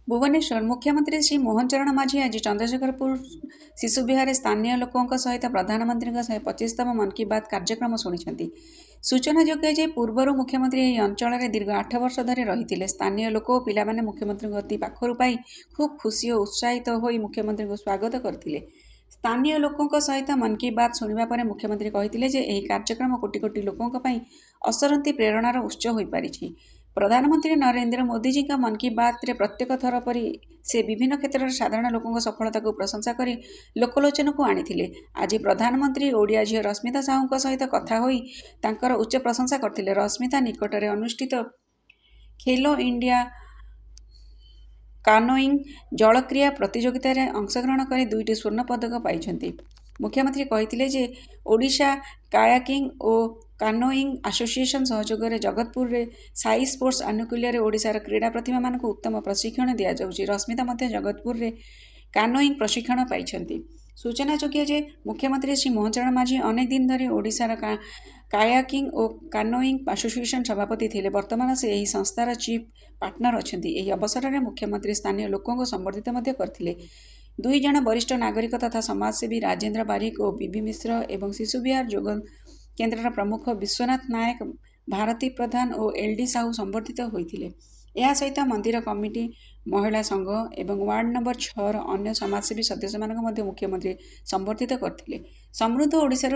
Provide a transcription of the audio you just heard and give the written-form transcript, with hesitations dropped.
भुवनेश्वर मुख्यमंत्री श्री मोहन चरण माझी आज चंद्रशेखरपुर शिशु विहार स्थानीय लोकों सहित प्रधानमंत्री 25तम मन की बात कार्यक्रम शुणी। सूचनायोग्य पूर्वर मुख्यमंत्री यह अंचल दीर्घ 8 वर्ष धरी रही स्थानीय लोक और पिलाने मुख्यमंत्री अति पाखर पाई खूब खुशी और उत्साहित हो मुख्यमंत्री को स्वागत करते। स्थानीय लोकों सहित मन की बात शुणा पर मुख्यमंत्री कहते कार्यक्रम कोटी कोटी लोकों असरंती प्रेरणार उत्स हो पारी। प्रधानमंत्री नरेंद्र मोदी जी का मन की बात रे प्रत्येक थर परी से विभिन्न क्षेत्र में साधारण लोकों सफलता को प्रशंसा कर लोकलोचन को आनी। आज प्रधानमंत्री ओडिया झील रश्मिता साहू सहित कथा होई तांकर उच्च प्रशंसा करथिले। रश्मिता निकटरे अनुष्ठित खेलो इंडिया कानोइंग जलक्रिया प्रतियोगिता रे अंशग्रहण कर 2टी स्वर्ण पदक पाई। मुख्यमंत्री कहते ओडिशा कायाकिंग और कानोइंग एसोसिएशन सहयोग में जगतपुर रे साई स्पोर्ट्स आनुकूल्य ओडिशार क्रीड़ा प्रतिभा मानक उत्तम प्रशिक्षण दि जाउछि। रश्मिता मध्य जगतपुर रे कानोइंग प्रशिक्षण पाई। सूचनायोग्य मुख्यमंत्री श्री मोहन चरण माझी अनेक दिन धरी ओडिशार कायाकिंग और कानोइंग एसोसिएशन सभापति थे। वर्तमान से यही संस्थार चीफ पार्टनर अच्छा। यह अवसर में मुख्यमंत्री स्थानीय लोकों संबर्धित करते। 2 जन वरिष्ठ नागरिक तथा समाजसेवी राजेंद्र बारिक और बीबी मिश्र एवं शिशु विहार जोग केन्द्र प्रमुख विश्वनाथ नायक भारती प्रधान और एलडी साहू संबर्धित होते। यह सहित मंदिर कमिटी महिला संघ एवं वार्ड नंबर 6 अन्य समाजसेवी सदस्य मुख्यमंत्री संबर्धित करते। समृद्ध ओडिशार